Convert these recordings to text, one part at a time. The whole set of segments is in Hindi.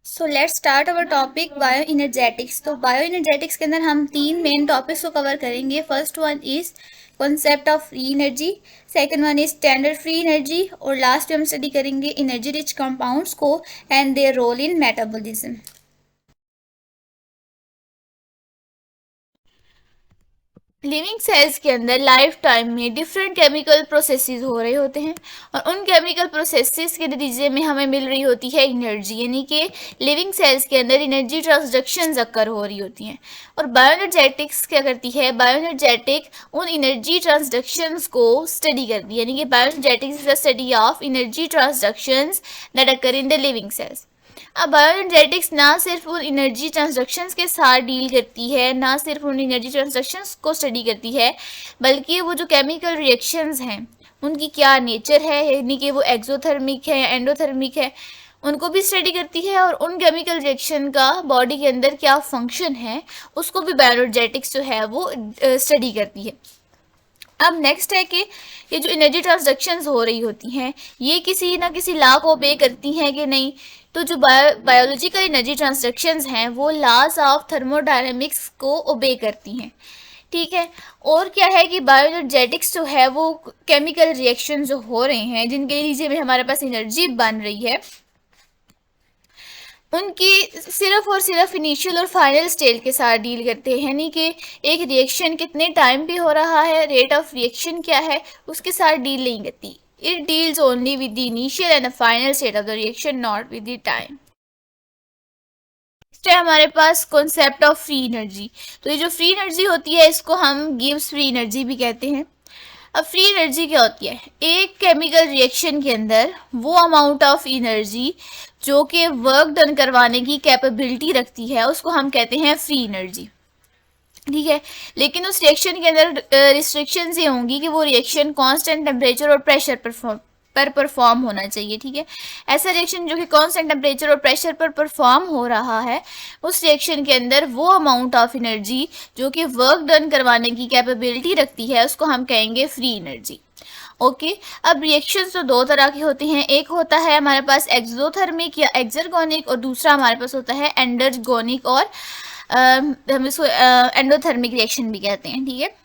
So let's start our topic bioenergetics. तो बायो इनर्जेटिक्स के अंदर हम तीन मेन टॉपिक्स को कवर करेंगे। First one is concept of free energy, second one is standard free energy और लास्ट में हम स्टडी करेंगे एनर्जी रिच कंपाउंड्स को and their role in metabolism. Living cells के अंदर लाइफ टाइम में डिफरेंट केमिकल प्रोसेसेस हो रहे होते हैं और उन केमिकल प्रोसेसेस के नतीजे में हमें मिल रही होती है एनर्जी, यानी कि लिविंग सेल्स के अंदर एनर्जी ट्रांसडक्शंस अकर हो रही होती हैं। और बायोएनर्जेटिक्स क्या करती है, बायोएनर्जेटिक उन एनर्जी ट्रांसडक्शंस को स्टडी करती है, यानी कि bioenergetics is the study of energy transductions that occur in the living cells. अब बायोएनर्जेटिक्स ना सिर्फ उन एनर्जी ट्रांसडक्शंस के साथ डील करती है, ना सिर्फ उन एनर्जी ट्रांसडक्शंस को स्टडी करती है, बल्कि वो जो केमिकल रिएक्शंस हैं उनकी क्या नेचर है, यानी कि वो एक्सोथर्मिक है या एंडोथर्मिक है, उनको भी स्टडी करती है। और उन केमिकल रिएक्शन का बॉडी के अंदर क्या फंक्शन है उसको भी बायोएनर्जेटिक्स जो है वो स्टडी करती है। अब नेक्स्ट है कि ये जो एनर्जी ट्रांसडक्शंस हो रही होती हैं ये किसी ना किसी लॉ को ओबे करती हैं कि नहीं। तो जो बायोलॉजिकल एनर्जी ट्रांसडक्शंस हैं वो लॉज ऑफ थर्मोडायनेमिक्स को ओबे करती हैं, ठीक है। और क्या है कि बायोएनर्जेटिक्स जो है वो केमिकल रिएक्शन जो हो रहे हैं जिनके नीचे में हमारे पास एनर्जी बन रही है उनकी सिर्फ और सिर्फ इनिशियल और फाइनल स्टेज के साथ डील करते हैं, यानी कि एक रिएक्शन कितने टाइम पे हो रहा है, रेट ऑफ रिएक्शन क्या है, उसके साथ डील नहीं करती। It deals only with the initial and the final stage of the reaction, not with the time. Next है हमारे पास कॉन्सेप्ट ऑफ फ्री एनर्जी। तो ये जो फ्री एनर्जी होती है इसको हम गिव्स फ्री एनर्जी भी कहते हैं। अब फ्री एनर्जी क्या होती है, एक केमिकल रिएक्शन के अंदर वो अमाउंट ऑफ एनर्जी जो कि वर्क डन करवाने की कैपेबिलिटी रखती है उसको हम कहते हैं फ्री एनर्जी, ठीक है। लेकिन उस रिएक्शन के अंदर रिस्ट्रिक्शंस ये होंगी कि वो रिएक्शन कांस्टेंट टेम्परेचर और प्रेशर पर परफॉर्म होना चाहिए, ठीक है। ऐसा रिएक्शन जो कि कांस्टेंट टेम्परेचर और प्रेशर पर परफॉर्म हो रहा है उस रिएक्शन के अंदर वो अमाउंट ऑफ एनर्जी जो कि वर्क डन करवाने की कैपेबिलिटी रखती है उसको हम कहेंगे फ्री एनर्जी। ओके अब रिएक्शंस तो दो तरह के होते हैं, एक होता है हमारे पास एक्सोथर्मिक या एक्सर्गोनिक और दूसरा हमारे पास होता है एंडरगोनिक और हम इसको एंडोथर्मिक रिएक्शन भी कहते हैं, ठीक है।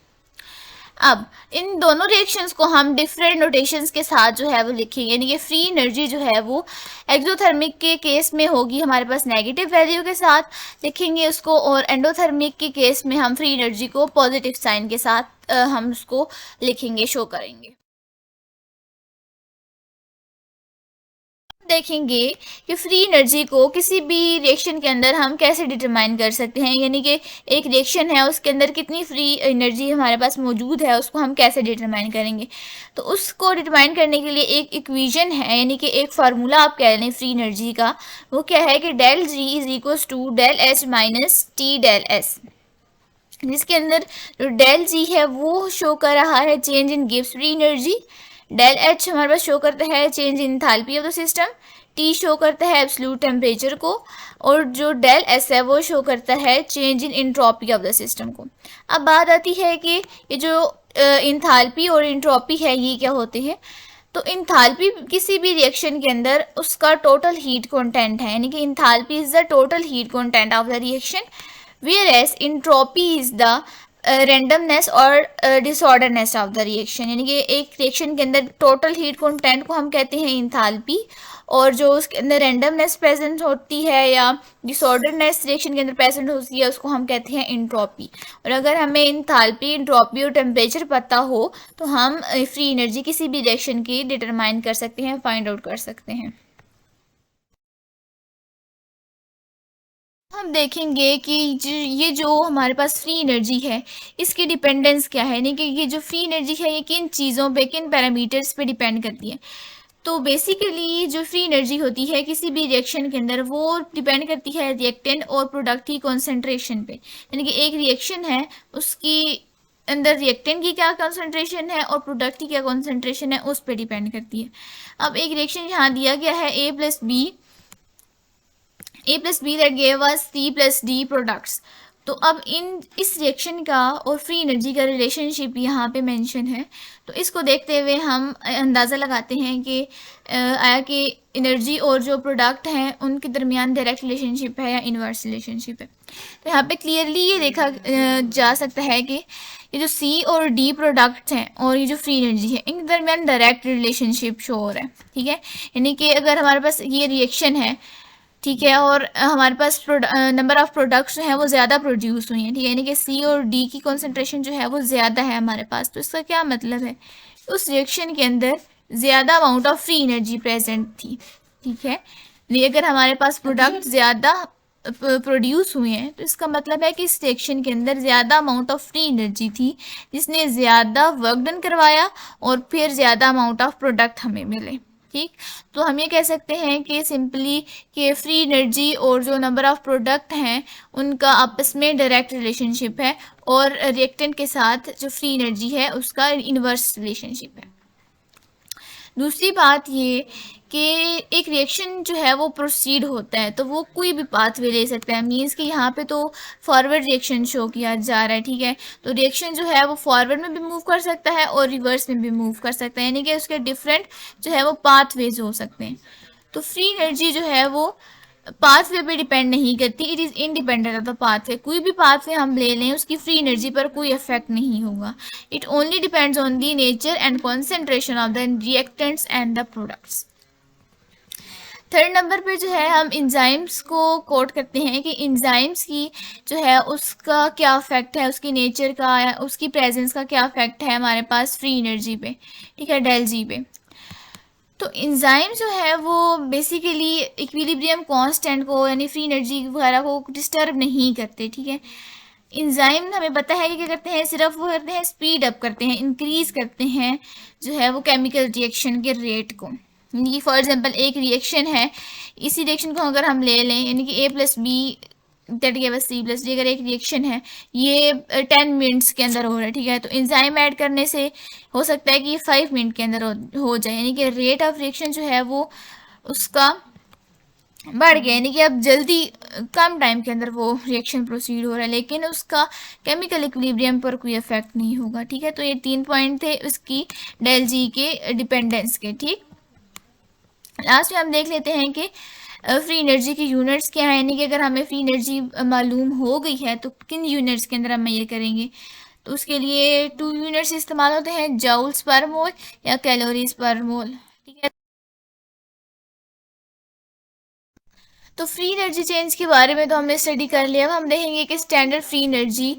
अब इन दोनों रिएक्शंस को हम डिफरेंट नोटेशंस के साथ जो है वो लिखेंगे, यानी कि फ्री एनर्जी जो है वो एक्सोथर्मिक के केस में होगी हमारे पास नेगेटिव वैल्यू के साथ लिखेंगे उसको, और एंडोथर्मिक के केस में हम फ्री एनर्जी को पॉजिटिव साइन के साथ हम उसको लिखेंगे, शो करेंगे। देखेंगे कि फ्री एनर्जी को किसी भी रिएक्शन के अंदर हम कैसे डिटरमाइन कर सकते हैं, यानी कि एक रिएक्शन है उसके अंदर कितनी फ्री एनर्जी हमारे पास मौजूद है उसको हम कैसे डिटरमाइन करेंगे। तो उसको डिटरमाइन करने के लिए एक इक्वेशन है, यानी कि एक फार्मूला आप कह लें फ्री एनर्जी का। वो क्या है कि del G is equals to del H minus T del S, जिसके अंदर जो डेल जी है वो शो कर रहा है change in gives free energy, del H हमारे पास शो करता है change in enthalpy of the system, T show करता है एब्सोल्यूट टेम्परेचर को, और जो डेल एस है वो शो करता है change in entropy of the system को। अब बात आती है कि ये जो एंथैल्पी और एंट्रोपी है ये क्या होते हैं। तो एंथैल्पी किसी भी रिएक्शन के अंदर उसका टोटल हीट कंटेंट है, यानी कि enthalpy is the total heat content of the reaction, whereas entropy is the randomness और डिसऑर्डरनेस ऑफ द रिएक्शन, यानी कि एक रिएक्शन के अंदर टोटल हीट कंटेंट को हम कहते हैं इंथाल्पी, और जो उसके अंदर रेंडमनेस प्रेजेंट होती है या डिसऑर्डरनेस रिएक्शन के अंदर प्रेजेंट होती है उसको हम कहते हैं इंट्रोपी। और अगर हमें इंथाल्पी, इंट्रोपी और टेम्परेचर पता हो तो हम फ्री एनर्जी किसी भी रिएक्शन की डिटरमाइन कर सकते हैं, फाइंड आउट कर सकते हैं। हम देखेंगे कि ये जो हमारे पास फ्री एनर्जी है इसकी डिपेंडेंस क्या है, यानी कि ये जो फ्री एनर्जी है ये किन चीज़ों पे, किन पैरामीटर्स पे डिपेंड करती है। तो बेसिकली जो फ्री एनर्जी होती है किसी भी रिएक्शन के अंदर वो डिपेंड करती है रिएक्टेंट और प्रोडक्ट की कॉन्सेंट्रेशन पे, यानी कि एक रिएक्शन है उसकी अंदर रिएक्टेंट की क्या कॉन्सेंट्रेशन है और प्रोडक्ट की क्या कॉन्सेंट्रेशन है उस पर डिपेंड करती है। अब एक रिएक्शन यहाँ दिया गया है A plus B that gave us C plus D products। तो अब इस रिएक्शन का और फ्री एनर्जी का रिलेशनशिप यहाँ पे मेंशन है। तो इसको देखते हुए हम अंदाज़ा लगाते हैं कि आया कि एनर्जी और जो प्रोडक्ट हैं उनके दरमियान डायरेक्ट रिलेशनशिप है या इनवर्स रिलेशनशिप है। तो यहाँ पे क्लियरली ये देखा जा सकता है कि ये जो सी और डी प्रोडक्ट्स हैं और ये जो फ्री एनर्जी है इनके दरमियान डायरेक्ट रिलेशनशिप शो हो रहा है। ठीक है, यानी कि अगर हमारे पास ये रिएक्शन है, ठीक है, और हमारे पास नंबर ऑफ प्रोडक्ट्स जो हैं वो ज़्यादा प्रोड्यूस हुई हैं, ठीक है, यानी कि सी और डी की कॉन्सेंट्रेशन जो है वो ज़्यादा है हमारे पास। तो इसका क्या मतलब है, उस रिएक्शन के अंदर ज़्यादा amount of free energy present थी। ठीक है, ये अगर हमारे पास प्रोडक्ट ज़्यादा प्रोड्यूस हुए हैं तो इसका मतलब है कि इस रिएक्शन के अंदर ज़्यादा अमाउंट ऑफ फ्री एनर्जी थी जिसने ज़्यादा वर्क डन करवाया और फिर ज़्यादा अमाउंट ऑफ प्रोडक्ट हमें मिले। ठीक, तो हम ये कह सकते हैं कि सिंपली कि फ्री एनर्जी और जो नंबर ऑफ प्रोडक्ट हैं उनका आपस में डायरेक्ट रिलेशनशिप है और रिएक्टेंट के साथ जो फ्री एनर्जी है उसका इनवर्स रिलेशनशिप है। दूसरी बात ये कि एक रिएक्शन जो है वो प्रोसीड होता है तो वो कोई भी पाथवे ले सकता है। मींस कि यहाँ पे तो फॉरवर्ड रिएक्शन शो किया जा रहा है। ठीक है, तो रिएक्शन जो है वो फॉरवर्ड में भी मूव कर सकता है और रिवर्स में भी मूव कर सकता है, यानी कि उसके डिफरेंट जो है वो पाथवेज हो सकते हैं। तो फ्री एनर्जी जो है वो पाथवे पे डिपेंड नहीं करती, it is independent of the pathway. कोई भी पाथवे हम ले लें उसकी फ्री एनर्जी पर कोई इफेक्ट नहीं होगा। It only depends on the nature and concentration of the reactants and the products. Third number पे जो है हम इंजाइम्स को कोट करते हैं कि इंजाइम्स की जो है उसका क्या इफेक्ट है, उसकी नेचर का या उसकी प्रेजेंस का क्या इफेक्ट है हमारे पास फ्री एनर्जी पे। ठीक है, डेल जी पे। तो इंजाइम जो है वो बेसिकली इक्विलिब्रियम कांस्टेंट को यानी फ्री एनर्जी वगैरह को डिस्टर्ब नहीं करते। ठीक है, इंजाइम हमें पता है कि क्या करते हैं, सिर्फ वो करते हैं स्पीड अप करते हैं, इंक्रीज करते हैं जो है वो केमिकल रिएक्शन के रेट को। यानी कि फॉर एग्जांपल एक रिएक्शन है, इसी रिएक्शन को अगर हम ले लें यानी कि A+B that give us C+D, अगर एक रिएक्शन है ये 10 मिनट्स के अंदर हो रहा है। ठीक है, तो इंजाइम ऐड करने से हो सकता है कि ये 5 मिनट के अंदर हो जाए, यानी कि रेट ऑफ रिएक्शन जो है वो उसका बढ़ गया, यानी कि अब जल्दी कम टाइम के अंदर वो रिएक्शन प्रोसीड हो रहा है, लेकिन उसका केमिकल इक्विलिब्रियम पर कोई इफेक्ट नहीं होगा। ठीक है, तो ये 3 पॉइंट थे उसकी डेल जी के डिपेंडेंस के। ठीक, लास्ट में हम देख लेते हैं कि फ्री एनर्जी की यूनिट्स क्या है, यानी कि अगर हमें फ्री एनर्जी मालूम हो गई है तो किन यूनिट्स के अंदर हम ये करेंगे। तो उसके लिए 2 यूनिट्स इस्तेमाल होते हैं, जूल्स पर मोल या कैलोरीज पर मोल। ठीक है, तो फ्री एनर्जी चेंज के बारे में तो हमने स्टडी कर लिया। अब हम देखेंगे कि स्टैंडर्ड फ्री एनर्जी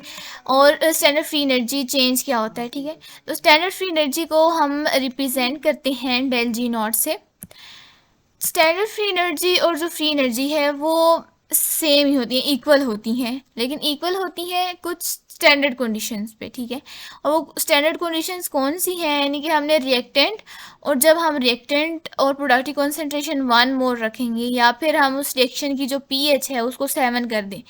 और स्टैंडर्ड फ्री एनर्जी चेंज क्या होता है। ठीक है, तो स्टैंडर्ड फ्री एनर्जी को हम रिप्रेजेंट करते हैं डेल जी नॉट से। स्टैंडर्ड फ्री एनर्जी और जो फ्री एनर्जी है वो सेम ही होती है, इक्वल होती हैं, लेकिन इक्वल होती हैं कुछ स्टैंडर्ड कंडीशंस पे। ठीक है, और वो स्टैंडर्ड कंडीशंस कौन सी हैं, यानी कि हमने रिएक्टेंट और जब हम रिएक्टेंट और प्रोडक्ट की कॉन्सेंट्रेशन 1 मोल रखेंगे या फिर हम उस रिएक्शन की जो पीएच है उसको 7 कर दें,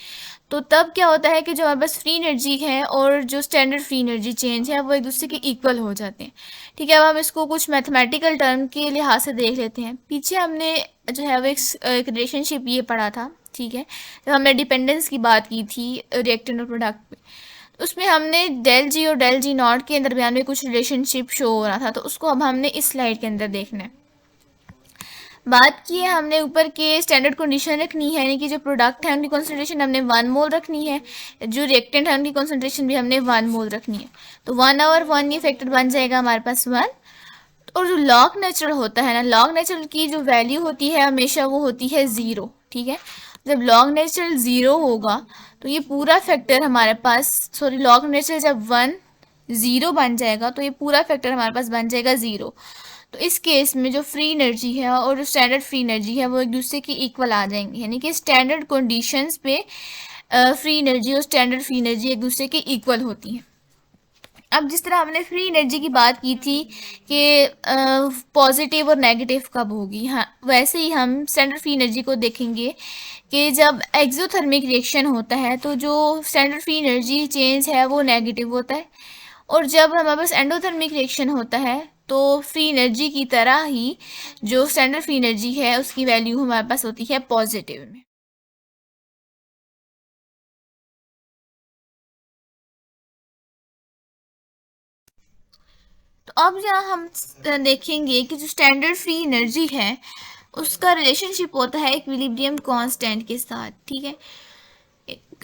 तो तब क्या होता है कि जो हमारे पास फ्री एनर्जी है और जो स्टैंडर्ड फ्री एनर्जी चेंज है वो एक दूसरे के इक्वल हो जाते हैं। ठीक है, अब हम इसको कुछ मैथमेटिकल टर्म के लिहाज से देख लेते हैं। पीछे हमने जो है वो एक रिलेशनशिप ये पढ़ा था। ठीक है, जब हमने डिपेंडेंस की बात की थी रिएक्टेंट और प्रोडक्ट पे, उसमें हमने डेल जी और डेल जी नॉट के दरमियान में कुछ रिलेशनशिप शो हो रहा था, तो उसको अब हमने इस स्लाइड के अंदर देखना है। बात की है हमने ऊपर के स्टैंडर्ड कंडीशन रखनी है, यानी कि जो प्रोडक्ट है उनकी कॉन्सेंट्रेशन हमने 1 मोल रखनी है, जो रिएक्टेंट है उनकी कॉन्सेंट्रेशन भी हमने 1 मोल रखनी है। तो 1 और 1 ये फैक्टर बन जाएगा हमारे पास 1। और जो लॉग नेचुरल होता है ना, लॉग नेचुरल की जो वैल्यू होती है हमेशा वो होती है 0। ठीक है, जब लॉग नेचुरल 0 होगा तो ये पूरा फैक्टर हमारे पास, सॉरी, लॉग नेचुरल जब 1 0 बन जाएगा तो ये पूरा फैक्टर हमारे पास बन जाएगा 0। तो इस केस में जो फ्री एनर्जी है और जो स्टैंडर्ड फ्री एनर्जी है वो एक दूसरे के इक्वल आ जाएंगे, यानी कि स्टैंडर्ड कंडीशंस पे फ्री एनर्जी और स्टैंडर्ड फ्री एनर्जी एक दूसरे के इक्वल होती हैं। अब जिस तरह हमने फ्री एनर्जी की बात की थी कि पॉजिटिव और नेगेटिव कब होगी, हाँ, वैसे ही हम स्टैंडर्ड फ्री एनर्जी को देखेंगे कि जब एक्सोथर्मिक रिएक्शन होता है तो जो स्टैंडर्ड फ्री एनर्जी चेंज है वो नेगेटिव होता है, और जब हमारे पास एंडोथर्मिक रिएक्शन होता है तो फ्री एनर्जी की तरह ही जो स्टैंडर्ड फ्री एनर्जी है उसकी वैल्यू हमारे पास होती है पॉजिटिव में। तो अब यहाँ हम देखेंगे कि जो स्टैंडर्ड फ्री एनर्जी है उसका रिलेशनशिप होता है इक्विलिब्रियम कांस्टेंट के साथ, ठीक है।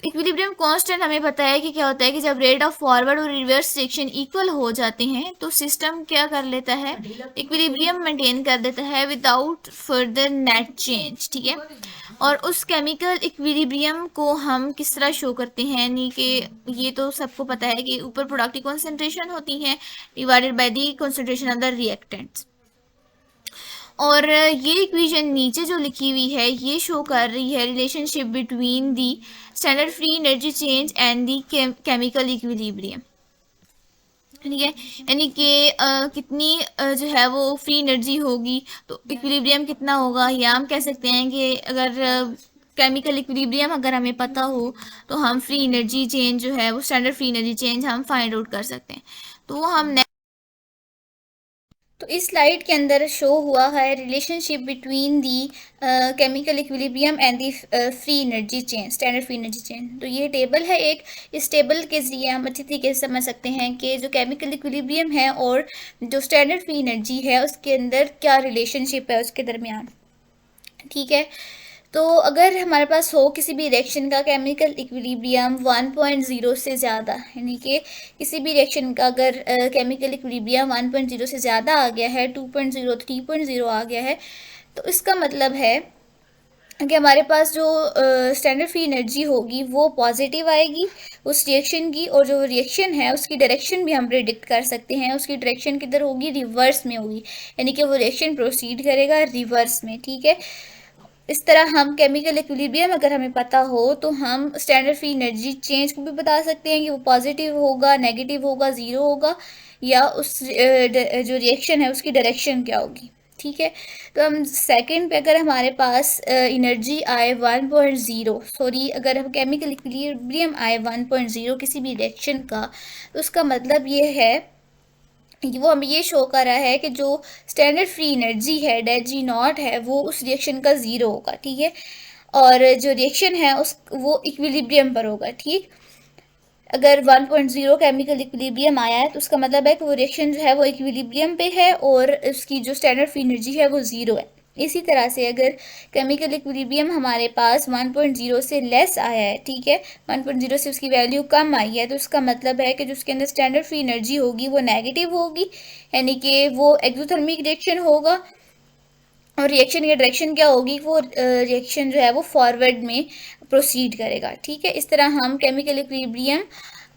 इक्विलिब्रियम कांस्टेंट हमें पता है कि क्या होता है कि जब रेट ऑफ फॉरवर्ड और रिवर्स रिएक्शन इक्वल हो जाते हैं तो सिस्टम क्या कर लेता है, इक्विलिब्रियम मेंटेन कर देता है विदाउट फर्दर नेट चेंज, ठीक है। और उस केमिकल इक्विलिब्रियम को हम किस तरह शो करते हैं, यानी कि ये तो सबको पता है कि ऊपर प्रोडक्ट की कॉन्सेंट्रेशन होती है divided by the concentration of the reactants, और ये इक्वेशन नीचे जो लिखी हुई है ये शो कर रही है relationship between the standard free energy change and the chemical equilibrium, ठीक है। यानी कि कितनी जो है वो फ्री एनर्जी होगी तो इक्विलिब्रियम कितना होगा, या हम कह सकते हैं कि अगर केमिकल इक्विलिब्रियम अगर हमें पता हो तो हम फ्री एनर्जी चेंज जो है वो स्टैंडर्ड फ्री एनर्जी चेंज हम फाइंड आउट कर सकते हैं। तो वो हम तो इस स्लाइड के अंदर शो हुआ है relationship between the chemical equilibrium and the free energy chain, standard free energy chain. तो ये टेबल है एक, इस टेबल के जरिए हम अच्छी तरीके से समझ सकते हैं कि जो केमिकल इक्विलिब्रियम है और जो स्टैंडर्ड फ्री एनर्जी है उसके अंदर क्या रिलेशनशिप है उसके दरमियान, ठीक है। तो अगर हमारे पास हो किसी भी रिएक्शन का केमिकल इक्विलिब्रियम 1.0 से ज़्यादा, यानी कि किसी भी रिएक्शन का अगर केमिकल इक्विलिब्रियम 1.0 से ज़्यादा आ गया है, 2.0 3.0 आ गया है, तो इसका मतलब है कि हमारे पास जो स्टैंडर्ड फ्री एनर्जी होगी वो पॉजिटिव आएगी उस रिएक्शन की, और जो रिएक्शन है उसकी डायरेक्शन भी हम प्रिडिक्ट कर सकते हैं, उसकी डायरेक्शन किधर होगी, रिवर्स में होगी, यानी कि वो रिएक्शन प्रोसीड करेगा रिवर्स में, ठीक है। इस तरह हम केमिकल इक्विलिब्रियम अगर हमें पता हो तो हम स्टैंडर्ड फ्री एनर्जी चेंज को भी बता सकते हैं कि वो पॉजिटिव होगा, नेगेटिव होगा, ज़ीरो होगा, या उस जो रिएक्शन है उसकी डायरेक्शन क्या होगी, ठीक है। तो हम सेकंड पे अगर हमारे पास एनर्जी आए 1.0, सॉरी अगर हम केमिकल इक्विलिब्रियम आए 1.0 किसी भी रिएक्शन का, तो उसका मतलब ये है वो हमें ये शो कर रहा है कि जो स्टैंडर्ड फ्री एनर्जी है डेट जी नॉट है वो उस रिएक्शन का ज़ीरो होगा, ठीक है। और जो रिएक्शन है उस वो इक्विलिब्रियम पर होगा, ठीक। अगर 1.0 केमिकल इक्विलिब्रियम आया है तो उसका मतलब है कि वो रिएक्शन जो है वो इक्विलिब्रियम पे है और उसकी जो स्टैंडर्ड फ्री एनर्जी है वो ज़ीरो है। इसी तरह से अगर केमिकल इक्विलिब्रियम हमारे पास 1.0 से लेस आया है, ठीक है, 1.0 से उसकी वैल्यू कम आई है, तो उसका मतलब है कि जो उसके अंदर स्टैंडर्ड फ्री एनर्जी होगी वो नेगेटिव होगी, यानी कि वो एक्सोथर्मिक रिएक्शन होगा, और रिएक्शन की डायरेक्शन क्या होगी, वो रिएक्शन जो है वो फॉरवर्ड में प्रोसीड करेगा, ठीक है। इस तरह हम केमिकल इक्विलिब्रियम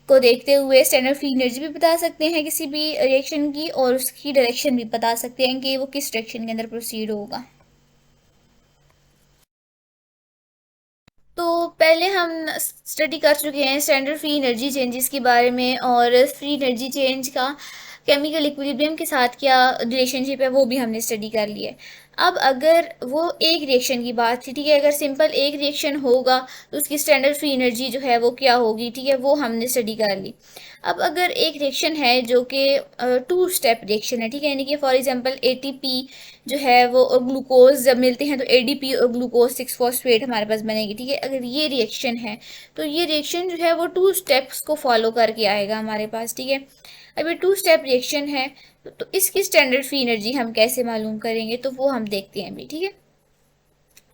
को देखते हुए स्टैंडर्ड फ्री एनर्जी भी बता सकते हैं किसी भी रिएक्शन की, और उसकी डायरेक्शन भी बता सकते हैं कि वो किस डायरेक्शन के अंदर प्रोसीड होगा। तो पहले हम स्टडी कर चुके हैं स्टैंडर्ड फ्री एनर्जी चेंजेस के बारे में, और फ्री एनर्जी चेंज का केमिकल इक्विलिब्रियम के साथ क्या रिलेशनशिप है वो भी हमने स्टडी कर लिया है। अब अगर वो एक रिएक्शन की बात थी, ठीक है, अगर सिंपल एक रिएक्शन होगा तो उसकी स्टैंडर्ड फ्री एनर्जी जो है वो क्या होगी, ठीक है, वो हमने स्टडी कर ली। अब अगर एक रिएक्शन है जो कि टू स्टेप रिएक्शन है, ठीक है, यानी कि फॉर एग्जांपल एटीपी जो है वो और ग्लूकोज जब मिलते हैं तो एडीपी और ग्लूकोज 6 फॉस्फेट हमारे पास बनेगी, ठीक है। अगर ये रिएक्शन है तो ये रिएक्शन जो है वो टू स्टेप्स को फॉलो करके आएगा हमारे पास, ठीक है। अब ये टू स्टेप रिएक्शन है तो इसकी स्टैंडर्ड फ्री एनर्जी हम कैसे मालूम करेंगे, तो वो हम देखते हैं अभी, ठीक है।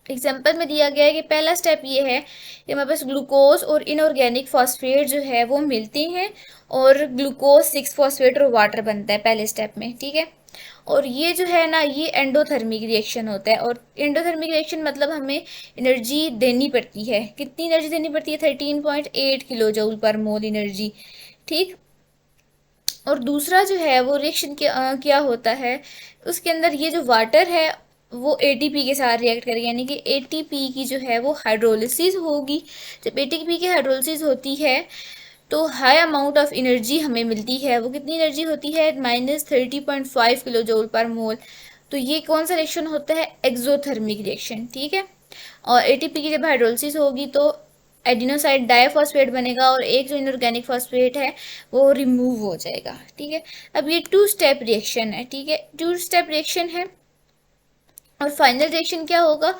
एग्जाम्पल में दिया गया है कि पहला स्टेप ये है कि हमारे पास ग्लूकोज और इनऑर्गेनिक फॉस्फेट जो है वो मिलते हैं और ग्लूकोज 6 फॉस्फेट और वाटर बनता है पहले स्टेप में, ठीक है। और ये जो है ना ये एंडोथर्मिक रिएक्शन होता है, और एंडोथर्मिक रिएक्शन मतलब हमें एनर्जी देनी पड़ती है, कितनी एनर्जी देनी पड़ती है, 13.8 किलो जूल पर मोल एनर्जी, ठीक। और दूसरा जो है वो रिएक्शन क्या होता है, उसके अंदर ये जो वाटर है वो एटीपी के साथ रिएक्ट करेगी, यानी कि एटीपी की जो है वो हाइड्रोलिसिस होगी। जब एटीपी की हाइड्रोलिसिस होती है तो हाई अमाउंट ऑफ एनर्जी हमें मिलती है, वो कितनी एनर्जी होती है, -30.5 किलो जूल पर मोल। तो ये कौन सा रिएक्शन होता है, एक्सोथर्मिक रिएक्शन, ठीक है। और एटीपी की जब हाइड्रोलिसिस होगी तो एडिनोसाइड डाइफॉस्फेट बनेगा और एक जो इनऑर्गेनिक फॉस्फेट है वो रिमूव हो जाएगा, ठीक है। अब ये टू स्टेप रिएक्शन है, ठीक है, टू स्टेप रिएक्शन है। और फाइनल रिएक्शन क्या होगा,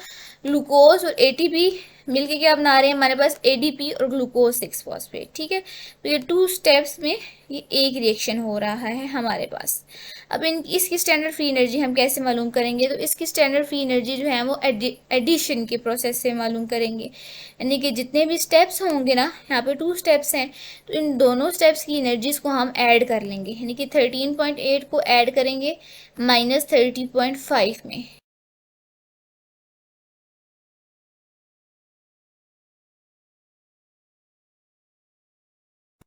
ग्लूकोज और एटीपी मिलके क्या बना रहे हैं हमारे पास, एडीपी और ग्लूकोज 6 फॉस्फेट। ठीक है, तो ये 2 स्टेप्स में ये एक रिएक्शन हो रहा है हमारे पास। अब इन इसकी स्टैंडर्ड फ्री एनर्जी हम कैसे मालूम करेंगे, तो इसकी स्टैंडर्ड फ्री एनर्जी जो है वो एडिशन के प्रोसेस से मालूम करेंगे। यानी कि जितने भी स्टेप्स होंगे ना, यहाँ पे 2 स्टेप्स हैं, तो इन दोनों स्टेप्स की एनर्जीज को हम ऐड कर लेंगे। यानी कि 13.8 को ऐड करेंगे -30.5 में।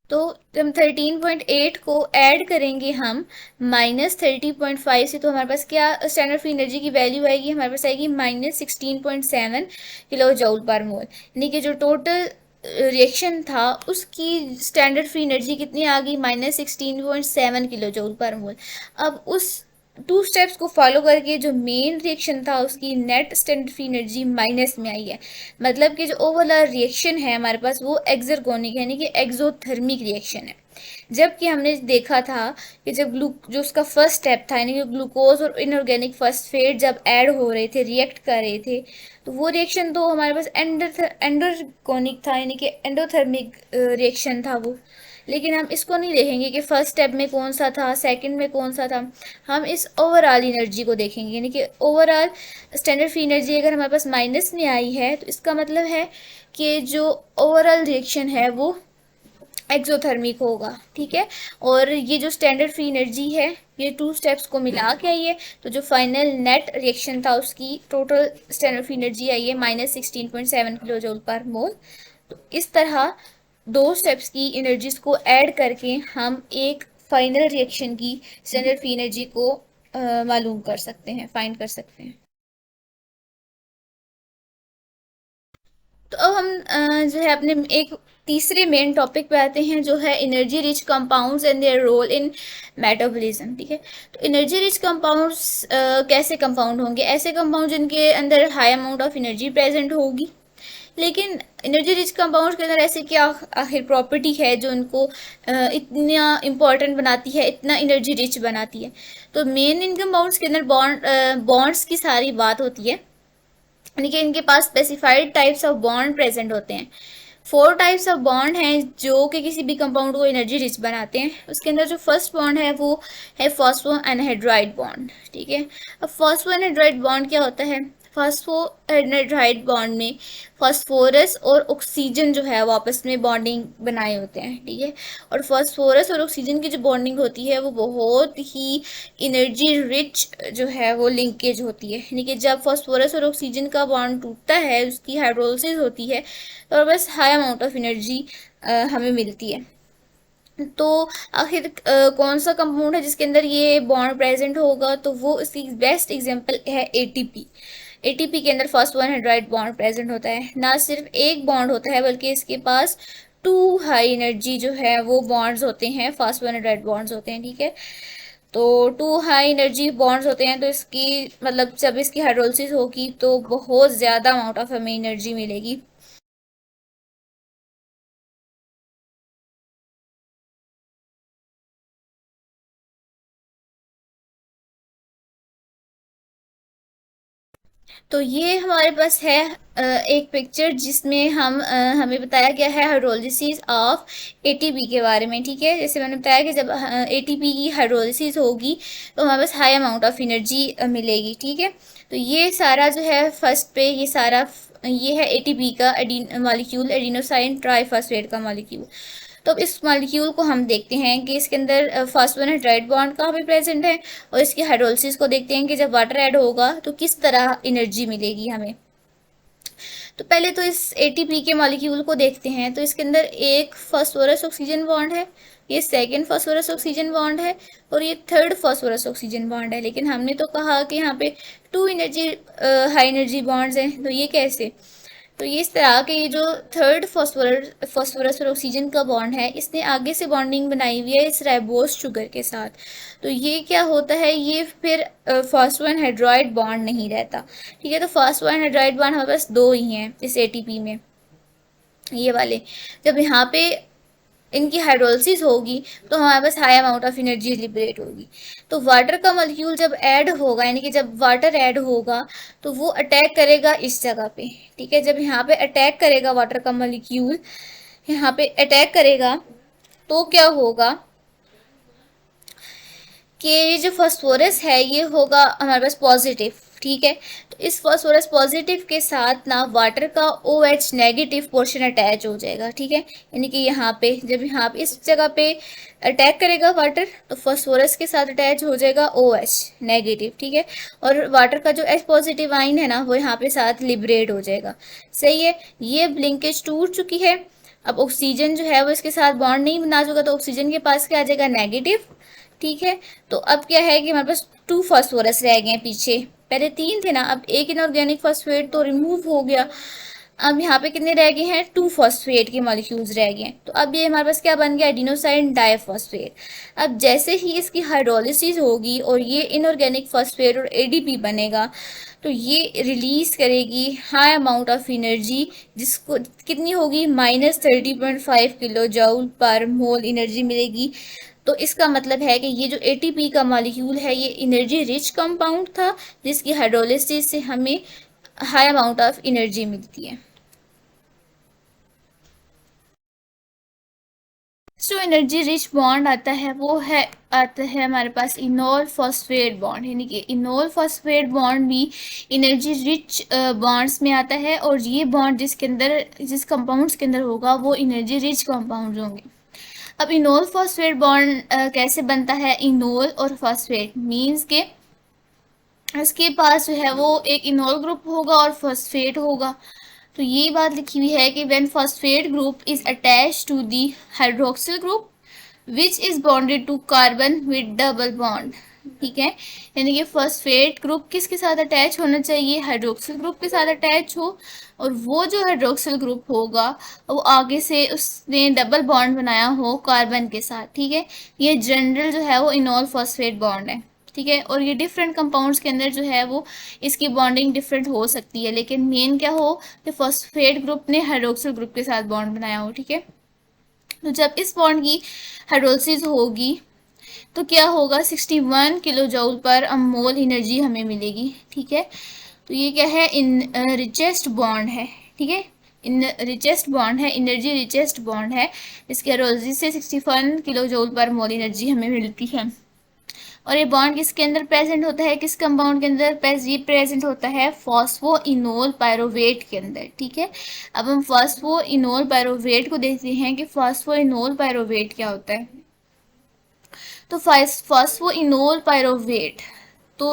तो जब 13.8 को ऐड करेंगे हम -30.5 से, तो हमारे पास क्या स्टैंडर्ड फ्री एनर्जी की वैल्यू आएगी, हमारे पास आएगी -16.7 किलो जूल पर मोल। यानी कि जो टोटल रिएक्शन था उसकी स्टैंडर्ड फ्री एनर्जी कितनी आ गई, -16.7 किलो जूल पर मोल। अब उस 2 स्टेप्स को फॉलो करके जो मेन रिएक्शन था उसकी net standard free energy minus में आई है। मतलब कि जो ओवरऑल रिएक्शन है हमारे पास वो एक्सरगोनिक यानी कि एक्सोथर्मिक रिएक्शन है। जबकि हमने देखा था कि जब जो उसका फर्स्ट स्टेप था यानी कि ग्लूकोज और इनऑर्गेनिक फॉस्फेट जब ऐड हो रहे थे, रिएक्ट कर रहे थे, तो वो रिएक्शन तो हमारे पास एंडोगोनिक था यानी कि एंडोथर्मिक रिएक्शन था वो। लेकिन हम इसको नहीं देखेंगे कि फर्स्ट स्टेप में कौन सा था, सेकंड में कौन सा था। हम इस ओवरऑल एनर्जी को देखेंगे। यानी कि ओवरऑल स्टैंडर्ड फ्री एनर्जी अगर हमारे पास माइनस में आई है तो इसका मतलब है कि जो ओवरऑल रिएक्शन है वो एक्सोथर्मिक होगा। ठीक है, और ये जो स्टैंडर्ड फ्री एनर्जी है ये 2 स्टेप्स को मिला के आई है, तो जो फाइनल नेट रिएक्शन था उसकी टोटल स्टैंडर्ड फ्री एनर्जी आई है -16.7 किलो जूल पर मोल। तो इस तरह 2 स्टेप्स की एनर्जीज को ऐड करके हम एक फाइनल रिएक्शन की स्टैंडर्ड फ्री एनर्जी को मालूम कर सकते हैं, फाइंड कर सकते हैं। तो अब हम जो है अपने एक तीसरे मेन टॉपिक पे आते हैं, जो है energy rich compounds and their role in metabolism. ठीक है, तो एनर्जी रिच कंपाउंड्स कैसे कंपाउंड होंगे, ऐसे कंपाउंड जिनके अंदर high amount of energy present होगी। लेकिन एनर्जी रिच कंपाउंड्स के अंदर ऐसे क्या आखिर प्रॉपर्टी है जो उनको इतना इम्पोर्टेंट बनाती है, इतना एनर्जी रिच बनाती है। तो मेन इन कंपाउंड्स के अंदर बॉन्ड्स की सारी बात होती है। यानी कि इनके पास specified types of bond present होते हैं। 4 टाइप्स ऑफ बॉन्ड हैं जो कि किसी भी कंपाउंड को एनर्जी रिच बनाते हैं। उसके अंदर जो फर्स्ट बॉन्ड है वो है फॉस्फो एनहाइड्राइड बॉन्ड। ठीक है, अब फॉस्फो एनहाइड्राइड बॉन्ड क्या होता है, फॉस्फो एनहाइड्राइड बॉन्ड में फॉस्फोरस और ऑक्सीजन जो है वो आपस में बॉन्डिंग बनाए होते हैं। ठीक है, और फॉस्फोरस और ऑक्सीजन की जो बॉन्डिंग होती है वो बहुत ही एनर्जी रिच जो है वो लिंकेज होती है। यानी कि जब फॉस्फोरस और ऑक्सीजन का बॉन्ड टूटता है, उसकी हाइड्रोलिसिस होती है, तो बस हाई अमाउंट ऑफ एनर्जी हमें मिलती है। तो आखिर कौन सा कंपाउंड है जिसके अंदर ये बॉन्ड प्रेजेंट होगा, तो वो इसकी बेस्ट एग्जांपल है एटीपी। एटीपी के अंदर फॉस्फोएनहाइड्राइड बॉन्ड प्रेजेंट होता है। ना सिर्फ एक बॉन्ड होता है बल्कि इसके पास 2 हाई एनर्जी जो है वो बॉन्ड्स होते हैं, फॉस्फोएनहाइड्राइड बॉन्ड्स होते हैं। ठीक है, तो 2 हाई एनर्जी बॉन्ड्स होते हैं, तो इसकी मतलब जब इसकी हाइड्रोलिसिस होगी तो बहुत ज़्यादा अमाउंट ऑफ हमें एनर्जी मिलेगी। तो ये हमारे पास है एक पिक्चर जिसमें हमें बताया गया है हाइड्रोलिसिस ऑफ एटीपी के बारे में। ठीक है, जैसे मैंने बताया कि जब एटीपी की हाइड्रोलिसिस होगी तो हमारे पास हाई अमाउंट ऑफ एनर्जी मिलेगी। ठीक है, तो ये सारा जो है फर्स्ट पे ये है एटीपी का मॉलिक्यूल, एडिनोसाइन ट्राइफॉस्फेट का मॉलिक्यूल। तो अब इस मॉलिक्यूल को हम देखते हैं कि इसके अंदर फॉस्फोएनहाइड्राइड बॉन्ड कहाँ पे प्रेजेंट है, और इसकी हाइड्रोलिसिस को देखते हैं कि जब वाटर ऐड होगा तो किस तरह एनर्जी मिलेगी हमें। तो पहले तो इस एटीपी के मॉलिक्यूल को देखते हैं। तो इसके अंदर एक फास्फोरस ऑक्सीजन बॉन्ड है, ये सेकेंड फास्फोरस ऑक्सीजन बॉन्ड है, और ये थर्ड फास्फोरस ऑक्सीजन बॉन्ड है। लेकिन हमने तो कहा कि यहाँ पे 2 हाई एनर्जी बॉन्ड्स हैं, तो ये कैसे, तो ये इस तरह के ये जो थर्ड फास्फोरस और ऑक्सीजन का बॉन्ड है, इसने आगे से बॉन्डिंग बनाई हुई है इस राइबोस शुगर के साथ। तो ये क्या होता है, ये फिर फॉस्फोएनहाइड्राइड बॉन्ड नहीं रहता। ठीक है, तो फॉस्फोएनहाइड्राइड बॉन्ड हमारे पास 2 ही हैं इस एटीपी में, ये वाले। जब यहाँ पे इनकी हाइड्रोलिसिस होगी तो हमारे पास high amount of energy liberate होगी। तो वाटर का मॉलिक्यूल जब ऐड होगा, यानी कि जब वाटर ऐड होगा तो वो अटैक करेगा इस जगह पे, ठीक है। जब यहाँ पे अटैक करेगा वाटर का मॉलिक्यूल, यहाँ पे अटैक करेगा तो क्या होगा कि ये जो फास्फोरस है ये होगा हमारे पास पॉजिटिव, ठीक है। तो इस फास्फोरस पॉजिटिव के साथ ना वाटर का OH नेगेटिव पोर्शन अटैच हो जाएगा, ठीक है। यानी कि यहाँ पे जब यहाँ पे इस जगह पे अटैक करेगा वाटर तो फास्फोरस के साथ अटैच हो जाएगा OH नेगेटिव, ठीक है। और वाटर का जो H पॉजिटिव आइन है ना वो यहाँ पे साथ लिबरेट हो जाएगा, सही है। ये लिंकेज टूट चुकी है। अब ऑक्सीजन जो है वो इसके साथ बॉन्ड नहीं बना चुका तो ऑक्सीजन के पास क्या आ जाएगा, नेगेटिव, ठीक है। तो अब क्या है कि हमारे पास 2 फास्फोरस रह गए हैं पीछे, पहले 3 थे ना, अब एक इनऑर्गेनिक फास्फेट तो रिमूव हो गया। अब यहाँ पे कितने रह गए हैं, 2 फास्फेट के मॉलिक्यूल्स रह गए हैं। तो अब ये हमारे पास क्या बन गया, एडिनोसाइन डाइफॉस्फेट। अब जैसे ही इसकी हाइड्रोलिसिस होगी और ये इनऑर्गेनिक फास्फेट और ADP बनेगा तो ये रिलीज करेगी हाई अमाउंट ऑफ एनर्जी, जिसको कितनी होगी, -30.5 किलो जूल पर मोल एनर्जी मिलेगी। तो इसका मतलब है कि ये जो ATP का मॉलिक्यूल है ये एनर्जी रिच कंपाउंड था, जिसकी हाइड्रोलिसिस से हमें हाई अमाउंट ऑफ एनर्जी मिलती है। जो एनर्जी रिच बॉन्ड आता है वो आता है हमारे पास इनोल फॉस्फेट बॉन्ड, यानी कि इनोल फॉस्फेट बॉन्ड भी एनर्जी रिच बॉन्ड्स में आता है। और ये बॉन्ड जिसके अंदर, जिस कंपाउंड्स के अंदर होगा वो एनर्जी रिच कंपाउंड होंगे। अब इनोल फॉस्फेट बॉन्ड कैसे बनता है, इनोल और फॉस्फेट मीन्स के इसके पास जो है वो एक इनोल ग्रुप होगा और फॉस्फेट होगा। तो ये बात लिखी हुई है कि when phosphate group is attached to the hydroxyl group which is bonded to carbon with double bond, ठीक है। यानी कि फॉस्फेट ग्रुप किसके साथ अटैच होना चाहिए, हाइड्रोक्सिल ग्रुप के साथ अटैच हो, और वो जो हाइड्रोक्सिल ग्रुप होगा वो आगे से उसने डबल बॉन्ड बनाया हो कार्बन के साथ, ठीक है। ये जनरल जो है वो इनोल फॉस्फेट बॉन्ड है, ठीक है। और ये डिफरेंट कंपाउंड्स के अंदर जो है वो इसकी बॉन्डिंग डिफरेंट हो सकती है, लेकिन मेन क्या हो कि फॉस्फेट ग्रुप ने हाइड्रोक्सिल ग्रुप के साथ बॉन्ड बनाया हो, ठीक है। तो जब इस बॉन्ड की हाइड्रोलिसिस होगी तो क्या होगा, 61 किलो जूल पर मोल एनर्जी हमें मिलेगी, ठीक है। तो ये क्या है, इन रिचेस्ट बॉन्ड है, ठीक है। इन रिचेस्ट बॉन्ड है, एनर्जी रिचेस्ट बॉन्ड है। इसके हाइड्रोलिसिस से 61 किलो जूल पर मोल एनर्जी हमें मिलती है। और ये बॉन्ड किसके अंदर प्रेजेंट होता है, किस कंपाउंड के अंदर ये प्रेजेंट होता है, फॉस्फोइनोल पायरोवेट के अंदर, ठीक है। अब हम फॉस्फोइनोल पायरोवेट को देखते हैं कि फॉस्फोइनोल पायरोवेट क्या होता है। तो फॉस्फोइनोल पायरोवेट, तो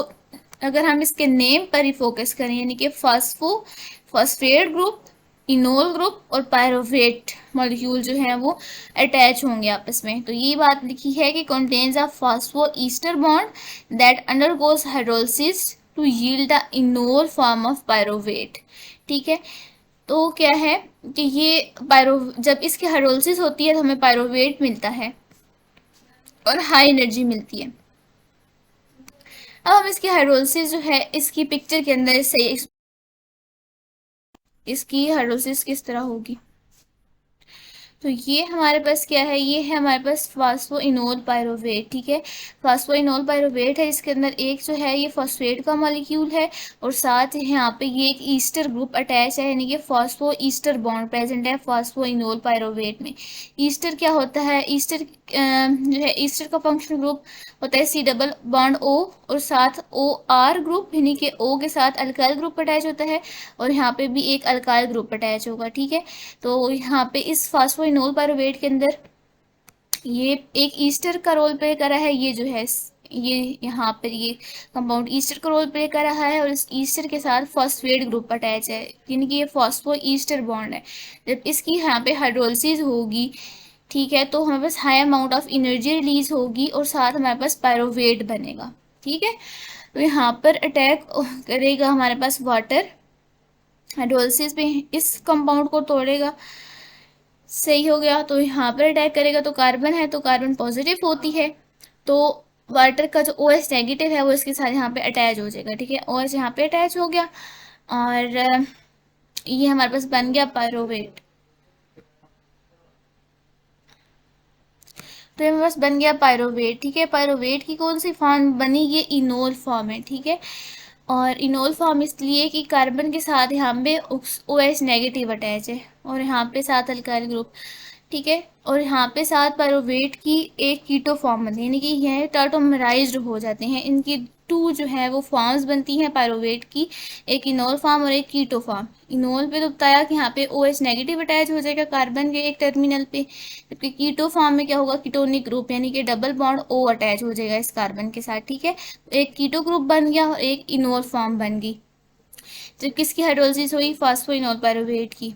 अगर हम इसके नेम पर ही फोकस करें, यानी कि फॉस्फेट ग्रुप, इनोल ग्रुप और पायरोवेट मॉलिक्यूल जो है वो अटैच होंगे आपस में। तो ये बात लिखी है कि contains a phosphoester bond that undergoes hydrolysis to yield a enol form of pyruvate, ठीक है। तो क्या है कि ये जब इसकी हाइड्रोलिसिस होती है तो हमें पायरोवेट मिलता है और हाई एनर्जी मिलती है। अब हम इसकी हाइड्रोलिसिस जो है इसकी पिक्चर के अंदर सही, इसकी हाइड्रोलिसिस किस तरह होगी। तो ये हमारे पास क्या है, ये है हमारे पास फास्फोइनोल पायरोवेट, ठीक है। फास्फोइनोल पायरोवेट है, इसके अंदर एक जो है ये फॉस्फेट का मॉलिक्यूल है और साथ यहाँ पे ये एक ईस्टर ग्रुप अटैच है, यानी कि फास्फो ईस्टर बॉन्ड प्रेजेंट है फास्फोइनोल पायरोवेट में। ईस्टर क्या होता है, ईस्टर जो है ईस्टर का फंक्शनल ग्रुप होता है C डबल बॉन्ड O और साथ OR ग्रुप, यानी कि O के साथ अल्काइल ग्रुप अटैच होता है और यहाँ पे भी एक अल्काइल ग्रुप अटैच होगा, ठीक है। तो यहाँ पे इस फास्फोइनोल पायरोवेट के अंदर ये एक ईस्टर का रोल प्ले कर रहा है, ये जो है ये यहाँ पर ये कंपाउंड ईस्टर का रोल प्ले कर रहा है और इस ईस्टर के साथ फॉस्फेट ग्रुप अटैच है, यानी कि ये फॉस्फो ईस्टर बॉन्ड है। जब इसकी यहाँ पे हाइड्रोलिसिस होगी, ठीक है, तो हमारे पास high amount of energy release होगी और साथ हमारे पास पायरोवेट बनेगा, ठीक है। तो यहाँ पर अटैक करेगा हमारे पास वाटर, हाइड्रोलिसिस में इस कंपाउंड को तोड़ेगा, सही हो गया। तो यहाँ पर अटैक करेगा तो कार्बन है, तो कार्बन पॉजिटिव होती है, तो वाटर का जो OH नेगेटिव है वो इसके साथ यहाँ पे अटैच हो जाएगा, ठीक है। OH यहाँ पे अटैच हो गया और ये हमारे पास बन गया पायरोवेट। तो ये मेरे पास बन गया पायरोवेट। ठीक है, पायरोवेट की कौन सी फॉर्म बनी, ये इनोल फॉर्म है। ठीक है, और इनोल फॉर्म इसलिए कि कार्बन के साथ यहाँ पे OH नेगेटिव अटैच है और यहाँ पे साथ अल्काइल ग्रुप। ठीक है, और यहाँ पे साथ पायरोवेट की एक कीटो फॉर्म बनती है, यानी कि यह टाटोमराइज्ड हो जाते हैं। इनकी टू जो है वो फॉर्म्स बनती हैं पायरोवेट की, एक इनोल फॉर्म और एक कीटो फॉर्म। इनोल पे तो बताया कि यहाँ पे OH नेगेटिव अटैच हो जाएगा कार्बन के एक टर्मिनल पे, जबकि कीटो फॉर्म में क्या होगा, कीटोनिक ग्रुप यानी कि डबल बॉन्ड O अटैच हो जाएगा इस कार्बन के साथ। ठीक है, एक कीटो ग्रुप बन गया और एक इनोल फॉर्म बन गई। जब किसकी हाइड्रोलिसिस हुई, फास्फोइनोल पायरोवेट की।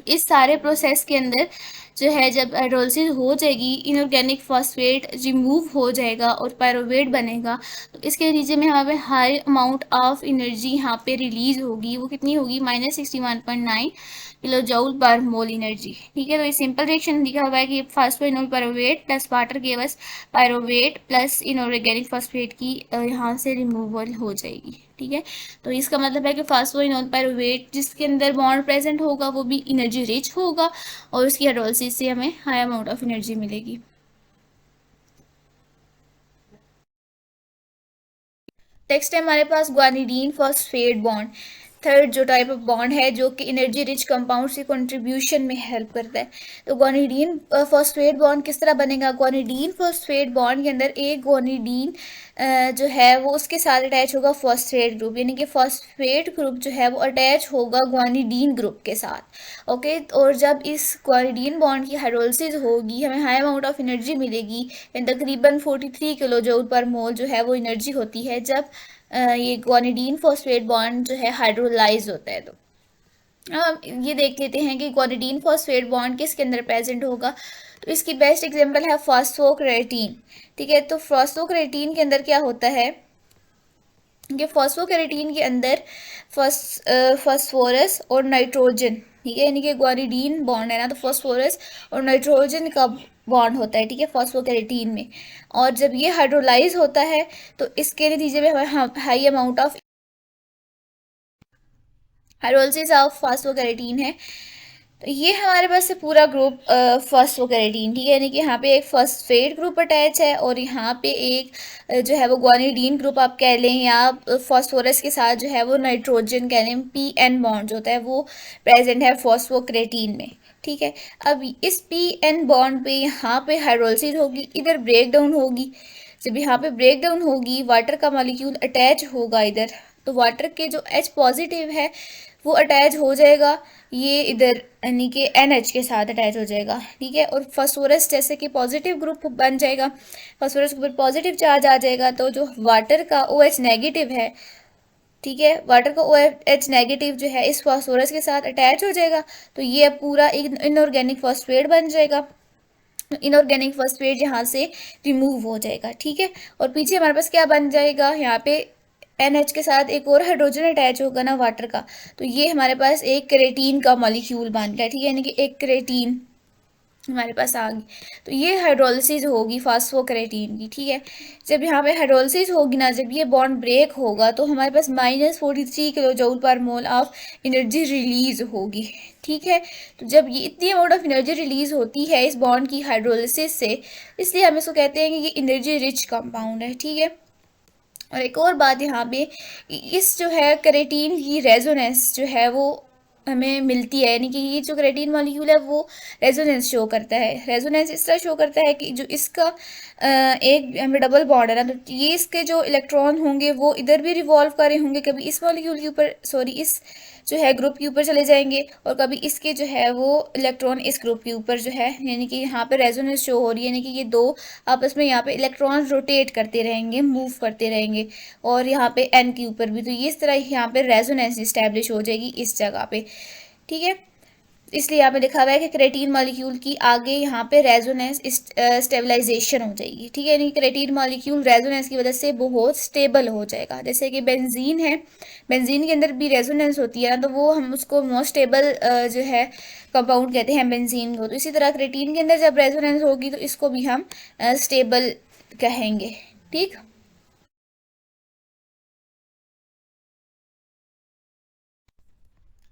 इस सारे प्रोसेस के अंदर जो है जब हाइड्रोलिसिस हो जाएगी, इनऑर्गेनिक फॉस्फेट रिमूव हो जाएगा और पायरोवेट बनेगा, तो इसके नतीजे में हमारे हाई अमाउंट ऑफ एनर्जी यहाँ पे रिलीज होगी। वो कितनी होगी, -61.9 किलो जूल पर मोल एनर्जी। ठीक है, तो ये सिंपल रिएक्शन लिखा हुआ है कि फास्फोइनोल पायरोवेट प्लस वाटर के बस पायरोवेट प्लस इनऑर्गेनिक फॉस्फेट की यहाँ से रिमूवल हो जाएगी। ठीक है, तो इसका मतलब है कि फास्फोइनोल पायरोवेट जिसके अंदर बॉन्ड प्रेजेंट होगा वो भी एनर्जी रिच होगा और उसकी हाइड्रोलिसिस से हमें हाई अमाउंट ऑफ एनर्जी मिलेगी। नेक्स्ट है हमारे पास ग्वानिडीन फॉस्फेट बॉन्ड। थर्ड जो टाइप ऑफ बॉन्ड है जो कि एनर्जी रिच कंपाउंड से कंट्रीब्यूशन में हेल्प करता है। तो ग्वानिडीन फॉस्फेट बॉन्ड किस तरह बनेगा, ग्वानिडीन फॉस्फेट बॉन्ड के अंदर एक ग्वानिडीन जो है वो उसके साथ अटैच होगा फॉस्फेट ग्रुप, यानी कि फॉस्फेट ग्रुप जो है वो अटैच होगा ग्वानिडीन ग्रुप के साथ। ओके, और जब इस ग्वानिडीन बॉन्ड की हाइड्रोलिसिस होगी हमें हाई अमाउंट ऑफ एनर्जी मिलेगी, तकरीबन 43 किलो जूल पर मोल जो है वो एनर्जी होती है जब ये ग्वानिडीन फॉस्फेट बॉन्ड जो है हाइड्रोलाइज होता है। तो ये देख लेते हैं कि ग्वानिडीन फॉस्फेट बॉन्ड किसके अंदर प्रेजेंट होगा। तो इसकी बेस्ट एग्जांपल है फॉस्फोक्रेटीन। ठीक है, तो फॉस्फोक्रेटीन के अंदर क्या होता है कि फॉस्फोकेरेटीन के अंदर फॉस्फोरस और नाइट्रोजन, ठीक है, यानी कि ग्वानिडीन बॉन्ड है ना, तो फॉस्फोरस और नाइट्रोजन का बॉन्ड होता है। ठीक है, फॉस्फोकेरेटीन में, और जब ये हाइड्रोलाइज होता है तो इसके नतीजे में हमें high amount of hydrolysis of phosphocreatine है। तो ये हमारे पास से पूरा ग्रुप फॉस्फोकेरेटीन। ठीक है, यानी कि यहाँ पे एक फॉस्फेट ग्रुप अटैच है और यहाँ पे एक जो है वो ग्वानिडीन ग्रुप आप कह लें, या फॉस्फोरस के साथ जो है वो नाइट्रोजन कह लें, PN बॉन्ड जो होता है वो प्रेजेंट है फॉस्फोकेरेटीन में। ठीक है, अब इस PN बॉन्ड पे यहाँ पे हाइड्रोलिसिस होगी, इधर ब्रेक डाउन होगी। जब यहाँ पे ब्रेक डाउन होगी वाटर का मॉलिक्यूल अटैच होगा इधर, तो वाटर के जो H पॉजिटिव है वो अटैच हो जाएगा ये इधर, यानी कि NH के साथ अटैच हो जाएगा। ठीक है, और फास्फोरस जैसे कि पॉजिटिव ग्रुप बन जाएगा, फास्फोरस के ऊपर पॉजिटिव चार्ज आ जाएगा, तो जो वाटर का OH नेगेटिव है, ठीक है, वाटर का OH नेगेटिव जो है इस फास्फोरस के साथ अटैच हो जाएगा, तो ये पूरा इनऑर्गेनिक फॉस्फेट बन जाएगा। इनऑर्गेनिक फॉस्फेट यहाँ से रिमूव हो जाएगा। ठीक है, और पीछे हमारे पास क्या बन जाएगा, यहाँ पे NH के साथ एक और हाइड्रोजन अटैच होगा ना वाटर का, तो ये हमारे पास एक क्रेटीन का मॉलिक्यूल बन गया। ठीक है, यानी कि एक क्रेटीन हमारे पास आ गई। तो ये हाइड्रोलिसिस होगी फास्फोकेरेटीन की। ठीक है, जब यहाँ पे हाइड्रोलिसिस होगी ना, जब ये बॉन्ड ब्रेक होगा तो हमारे पास -43 किलो जूल पर मोल ऑफ एनर्जी रिलीज होगी। ठीक है, तो जब ये इतनी अमाउंट ऑफ एनर्जी रिलीज होती है इस बॉन्ड की हाइड्रोलिसिस से, इसलिए हम इसको कहते हैं कि ये एनर्जी रिच कंपाउंड है। ठीक है, और एक और बात यहाँ पे, इस जो है करेटीन की रेजोनेंस जो है वो हमें मिलती है, यानी कि ये जो क्रेटीन मॉलिक्यूल है वो रेजोनेंस शो करता है। रेजोनेंस इस तरह शो करता है कि जो इसका एक हमें डबल बॉन्ड है ना, तो ये इसके जो इलेक्ट्रॉन होंगे वो इधर भी रिवॉल्व कर रहे होंगे, कभी इस मॉलिक्यूल के ऊपर, सॉरी इस जो है ग्रुप के ऊपर चले जाएंगे, और कभी इसके जो है वो इलेक्ट्रॉन इस ग्रुप के ऊपर जो है, यानी कि यहाँ पे रेजोनेंस शो हो रही है, यानी कि ये दो आपस में यहाँ पे इलेक्ट्रॉन रोटेट करते रहेंगे, मूव करते रहेंगे, और यहाँ पे N के ऊपर भी। तो ये इस तरह यहाँ पे रेजोनेंस इस्टेब्लिश हो जाएगी इस जगह पे। ठीक है, इसलिए यहाँ पे लिखा हुआ है कि क्रेटीन मॉलिक्यूल की आगे यहाँ पे रेजोनेंस स्टेबलाइजेशन हो जाएगी। ठीक है, यानी क्रेटीन मॉलिक्यूल रेजोनेंस की वजह से बहुत स्टेबल हो जाएगा। जैसे कि बेंजीन है, बेंजीन के अंदर भी रेजोनेंस होती है ना, तो वो हम उसको मोस्ट स्टेबल जो है कंपाउंड कहते हैं बेंजीन को। तो इसी तरह क्रेटीन के अंदर जब रेजोनेंस होगी तो इसको भी हम स्टेबल कहेंगे। ठीक,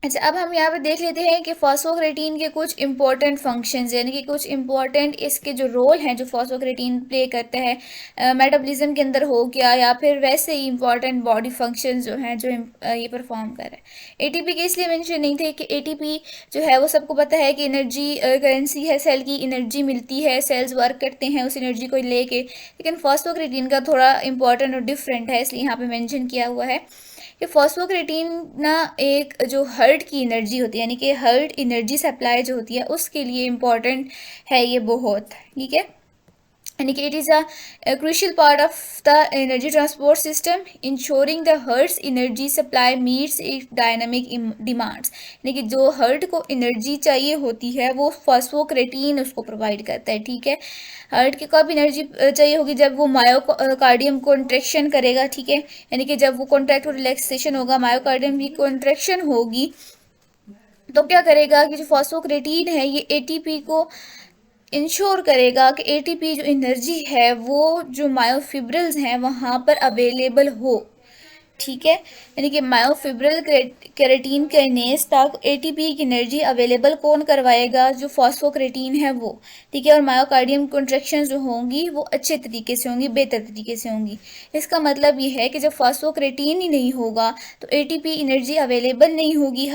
अच्छा, अब हम यहाँ पे देख लेते हैं कि फॉस्फोक्रेटीन के कुछ इंपॉर्टेंट फंक्शंस, यानी कि कुछ इंपॉर्टेंट इसके जो रोल हैं जो फॉस्फोक्रेटीन प्ले करता है मेटाबॉलिज्म के अंदर हो गया, या फिर वैसे ही इंपॉर्टेंट बॉडी फंक्शंस जो हैं जो ये परफॉर्म कर रहा है। एटीपी के इसलिए मेंशन नहीं थे कि एटीपी जो है वो सबको पता है कि एनर्जी करेंसी है, सेल की एनर्जी मिलती है, सेल्स वर्क करते हैं उस एनर्जी को लेके, लेकिन फॉस्फोक्रेटीन का थोड़ा इंपॉर्टेंट और डिफरेंट है, इसलिए यहाँ पे मेंशन किया हुआ है कि फॉस्फोक्रेटीन ना एक जो हार्ट की एनर्जी होती है, यानी कि हार्ट एनर्जी सप्लाई जो होती है उसके लिए इम्पॉर्टेंट है ये बहुत, ठीक है। यानी कि it is a crucial part of the energy transport system ensuring the heart's energy supply meets its dynamic demands, यानी कि जो हर्ट को एनर्जी चाहिए होती है वो फॉस्फोक्रेटीन उसको प्रोवाइड करता है, ठीक है। हार्ट की कब एनर्जी चाहिए होगी, जब वो मायोकार्डियम कॉन्ट्रैक्शन करेगा, ठीक है, यानी कि जब वो कॉन्ट्रैक्ट और रिलैक्सेशन होगा, मायोकार्डियम की कॉन्ट्रैक्शन होगी, तो क्या करेगा कि जो फॉस्फोक्रेटीन है ये एटीपी को इंश्योर करेगा कि एटीपी जो एनर्जी है वो जो मायोफिब्रिल्स हैं वहाँ पर अवेलेबल हो, ठीक है। यानी कि मायोफिब्रिल केराटिन काइनेज तक एटीपी की एनर्जी अवेलेबल कौन करवाएगा, जो फॉस्फोक्रेटीन है वो, ठीक है। और मायोकार्डियम कॉन्ट्रैक्शन जो होंगी वो अच्छे तरीके से होंगी, बेहतर तरीके से होंगी। इसका मतलब ये है कि जब फॉस्फोक्रेटीन ही नहीं होगा तो एटीपी एनर्जी अवेलेबल नहीं होगी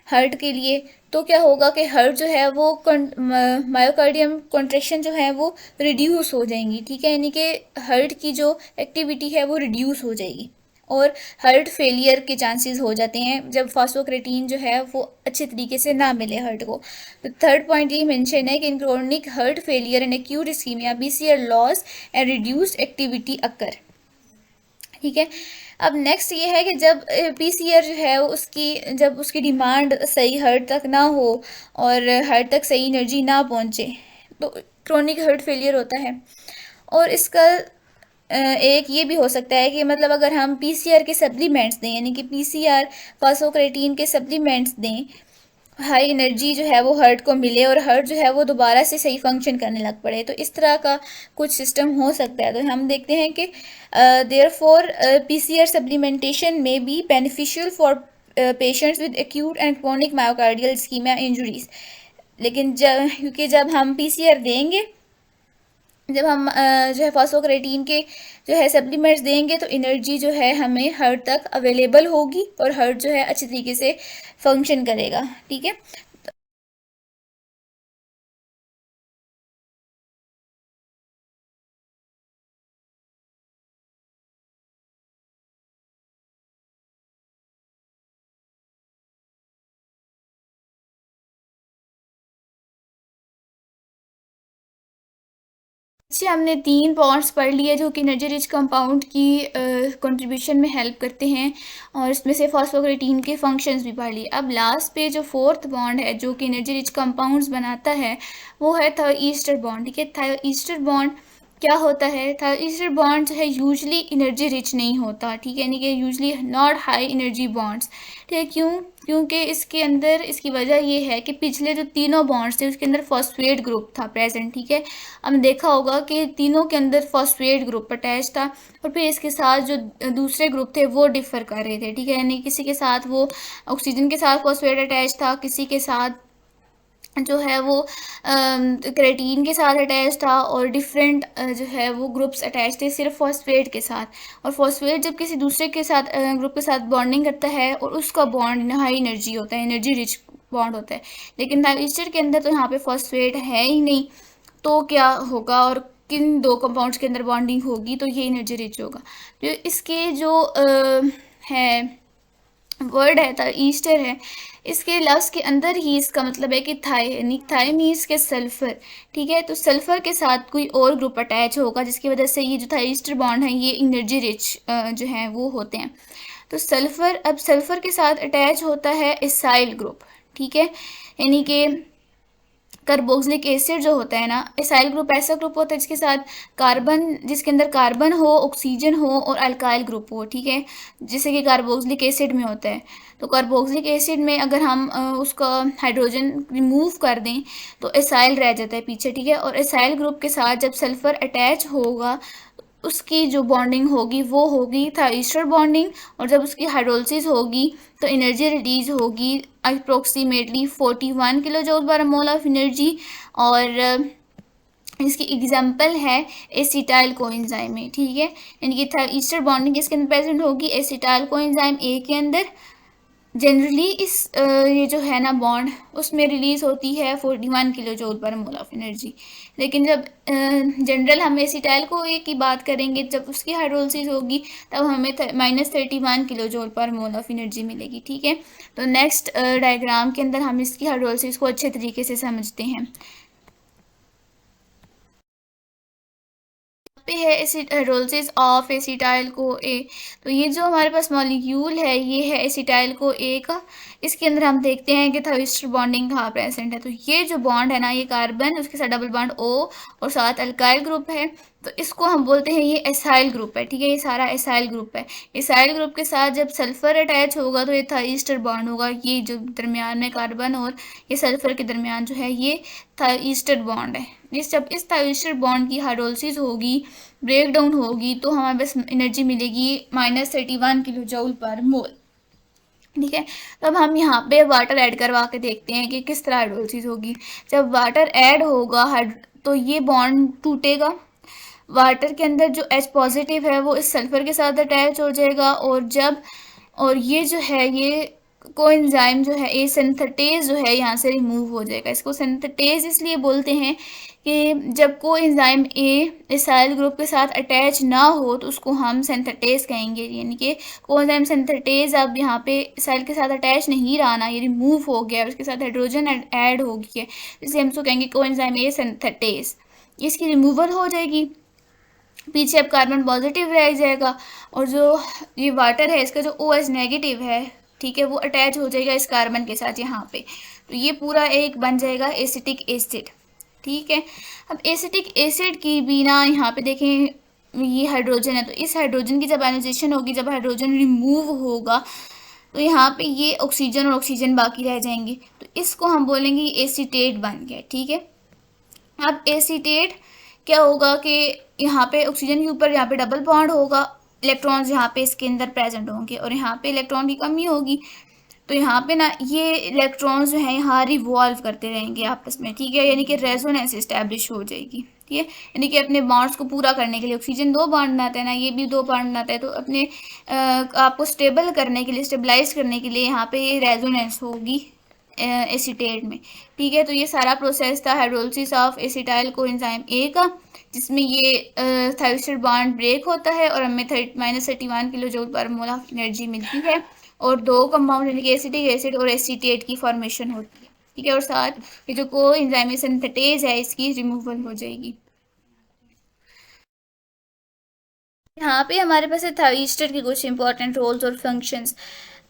हार्ट के लिए, तो क्या होगा कि हार्ट जो है वो मायोकार्डियम कॉन्ट्रैक्शन जो है वो रिड्यूस हो जाएंगी, ठीक है। यानी कि हार्ट की जो एक्टिविटी है वो रिड्यूस हो जाएगी और हार्ट फेलियर के चांसेस हो जाते हैं जब फॉस्फोक्रेटीन जो है वो अच्छे तरीके से ना मिले हार्ट को। तो थर्ड पॉइंट ये मेंशन है कि in chronic heart failure and acute ischaemia BCR loss and reduced activity occur, ठीक है। अब नेक्स्ट ये है कि जब पीसीआर जो है जब उसकी डिमांड सही हार्ट तक ना हो और हार्ट तक सही एनर्जी ना पहुंचे तो क्रोनिक हार्ट फेलियर होता है। और इसका एक ये भी हो सकता है कि मतलब अगर हम पीसीआर के सप्लीमेंट्स दें, यानी कि पीसीआर फॉस्फोक्रेटीन के सप्लीमेंट्स दें, हाई एनर्जी जो है वो हार्ट को मिले और हार्ट जो है वो दोबारा से सही फंक्शन करने लग पड़े, तो इस तरह का कुछ सिस्टम हो सकता है। तो हम देखते हैं कि therefore PCR supplementation may be beneficial for patients with acute and chronic myocardial ischemia injuries, लेकिन क्योंकि जब हम पीसीआर देंगे, जब हम जो है फॉस्फोक्रेटीन के जो है सप्लीमेंट्स देंगे तो एनर्जी जो है हमें हार्ट तक अवेलेबल होगी और हार्ट जो है अच्छी तरीके से फंक्शन करेगा, ठीक है। अच्छा, हमने 3 बॉन्ड्स पढ़ लिए जो कि एनर्जी रिच कंपाउंड की कंट्रीब्यूशन में हेल्प करते हैं, और इसमें से फॉस्फोक्रेटीन के फंक्शंस भी पढ़ लिए। अब लास्ट पे जो फोर्थ बॉन्ड है जो कि एनर्जी रिच कंपाउंड्स बनाता है वो है थायोईस्टर बॉन्ड, ठीक है। थायोईस्टर बॉन्ड क्या होता है, थायोईस्टर बॉन्ड जो है यूजली एनर्जी रिच नहीं होता, ठीक है, यानी कि usually not high energy bonds, ठीक है। क्योंकि इसके अंदर इसकी वजह ये है कि पिछले जो तीनों बॉन्ड्स थे उसके अंदर फॉस्फेट ग्रुप था प्रेजेंट, ठीक है। हमने देखा होगा कि तीनों के अंदर फॉस्फेट ग्रुप अटैच था और फिर इसके साथ जो दूसरे ग्रुप थे वो डिफर कर रहे थे, ठीक है, यानी किसी के साथ वो ऑक्सीजन के साथ फॉस्फेट अटैच था, किसी के साथ जो है वो क्रेटीन के साथ अटैच था, और डिफरेंट जो है वो ग्रुप्स अटैच थे सिर्फ फॉस्फेट के साथ। और फॉस्फेट जब किसी दूसरे के साथ ग्रुप के साथ बॉन्डिंग करता है और उसका बॉन्ड हाई एनर्जी होता है, एनर्जी रिच बॉन्ड होता है, लेकिन थायोईस्टर के अंदर तो यहाँ पे फॉस्फेट है ही नहीं, तो क्या होगा और किन दो कंपाउंड्स के अंदर बॉन्डिंग होगी तो ये एनर्जी रिच होगा। तो इसके जो है वर्ड है था ईस्टर है, इसके लफ्ज़ के अंदर ही इसका मतलब है कि थाई, यानी थाई मीन्स के सल्फ़र, ठीक है। तो सल्फ़र के साथ कोई और ग्रुप अटैच होगा जिसकी वजह से ये जो थाईस्टर बॉन्ड है ये एनर्जी रिच जो है वो होते हैं। तो सल्फ़र के साथ अटैच होता है इसाइल ग्रुप, ठीक है, यानी कि कार्बोक्सिलिक एसिड जो होता है ना, एसाइल ग्रुप ऐसा ग्रुप होता है जिसके साथ जिसके अंदर कार्बन हो, ऑक्सीजन हो और अल्काइल ग्रुप हो, ठीक है, जैसे कि कार्बोक्सिलिक एसिड में होता है। तो कार्बोक्सिलिक एसिड में अगर हम उसका हाइड्रोजन रिमूव कर दें तो एसाइल रह जाता है पीछे, ठीक है। और एसाइल ग्रुप के साथ जब सल्फ़र अटैच होगा उसकी जो बॉन्डिंग होगी वो होगी थाईस्टर बॉन्डिंग, और जब उसकी हाइड्रोलिसिस होगी तो एनर्जी रिलीज होगी अप्रोक्सीमेटली 41 किलो जूल पर मोल ऑफ एनर्जी। और इसकी एग्जाम्पल है एसिटाइल कोएंजाइम में, ठीक है। यानी कि ईस्टर बॉन्डिंग किसके अंदर प्रेजेंट होगी, एसिटाइल कोएंजाइम ए के अंदर। जनरली इस ये जो है ना बॉन्ड, उसमें रिलीज होती है 41 किलो जूल पर मोल ऑफ एनर्जी। लेकिन जब जनरल हम एसिटाइल को ए की बात करेंगे, जब उसकी हाइड्रोलिसिस होगी तब हमें -31 किलो जूल पर मोल ऑफ एनर्जी मिलेगी, ठीक है। तो नेक्स्ट डायग्राम के अंदर हम इसकी हाइड्रोलिसिस को अच्छे तरीके से समझते हैं। पे है हाइड्रोलिसिस ऑफ एसिटाइल को ए। तो ये जो हमारे पास मॉलिक्यूल है ये है एसिटाइल को ए का। इसके अंदर हम देखते हैं कि थाइस्टर बॉन्डिंग कहाँ प्रेजेंट है। तो ये जो बॉन्ड है ना, ये कार्बन, उसके साथ डबल बॉन्ड ओ और साथ अल्काइल ग्रुप है, तो इसको हम बोलते हैं ये एसाइल ग्रुप है, ठीक है। ये सारा एसाइल ग्रुप है। एसाइल ग्रुप के साथ जब सल्फर अटैच होगा तो ये थाइस्टर बॉन्ड होगा। ये जो दरमियान में कार्बन और ये सल्फर के दरमियान जो है ये थाइस्टर बॉन्ड है। जब इस थाइस्टर बॉन्ड की हाइड्रोलिसिस होगी, ब्रेक डाउन होगी, तो हमारे पास एनर्जी मिलेगी -31 किलो जूल पर मोल, ठीक है। तो अब हम यहाँ पे वाटर ऐड करवा के देखते हैं कि किस तरह हाइड्रोलिसिस होगी। जब वाटर ऐड होगा तो ये बॉन्ड टूटेगा। वाटर के अंदर जो H पॉजिटिव है वो इस सल्फर के साथ अटैच हो जाएगा, और ये जो है ये कोएंजाइम जो है ए सिंथेटेज जो है यहाँ से रिमूव हो जाएगा। इसको सिंथेटेज इसलिए बोलते हैं कि जब कोएंजाइम ए एसाइल ग्रुप के साथ अटैच ना हो तो उसको हम सिंथेटेज कहेंगे। यानी कि कोएंजाइम सिंथेटेज अब यहाँ पे एसाइल के साथ अटैच नहीं रहा ना, ये रिमूव हो गया, उसके साथ हाइड्रोजन ऐड हो गई है, इसलिए हम उसको कहेंगे कोएंजाइम ए सिंथेटेज। इसकी रिमूवल हो जाएगी, पीछे अब कार्बन पॉजिटिव रह जाएगा, और जो ये वाटर है इसका जो OH नेगेटिव है, ठीक है, वो अटैच हो जाएगा इस कार्बन के साथ यहाँ पे। तो ये पूरा एक बन जाएगा एसिटिक एसिड, ठीक है। अब एसिटिक एसिड की बिना यहाँ पे देखें ये हाइड्रोजन है, तो इस हाइड्रोजन की जब आयनाइजेशन होगी, जब हाइड्रोजन रिमूव होगा तो यहाँ पे ये ऑक्सीजन और ऑक्सीजन बाकी रह जाएंगे, तो इसको हम बोलेंगे एसीटेट बन गया, ठीक है। अब एसीटेट क्या होगा कि यहाँ पे ऑक्सीजन के ऊपर यहाँ पे डबल बॉन्ड होगा, इलेक्ट्रॉन्स यहाँ पे इसके अंदर प्रेजेंट होंगे, और यहाँ पे इलेक्ट्रॉन की कमी होगी, तो यहाँ पे ना ये इलेक्ट्रॉन्स जो हैं यहाँ रिवॉल्व करते रहेंगे आपस में, ठीक है। यानी कि रेजोनेंस इस्टेब्लिश हो जाएगी, ठीक है। यानी कि अपने बॉन्ड्स को पूरा करने के लिए ऑक्सीजन 2 बॉन्ड बनाता है ना, ये भी 2 बॉन्ड बनाता है, तो अपने आपको स्टेबल करने के लिए, स्टेबलाइज करने के लिए यहाँ पे ये रेजोनेंस होगी एसीटेट में, ठीक है। तो ये सारा प्रोसेस था hydrolysis of acetyl coenzyme A का, जिसमें ये थाइस्टर बॉन्ड ब्रेक होता है और हमें -31 किलो जूल पर मोल ऑफ एनर्जी मिलती है, और 2 कंपाउंड यानी कि एसिटिक एसिड और एसीटेट की फॉर्मेशन होती है, ठीक है। और साथ ये जो कोएंजाइम सिंथेटेज है इसकी रिमूवल हो जाएगी। यहाँ पे हमारे पास है थाइस्टर के कुछ इंपॉर्टेंट रोल्स और फंक्शंस।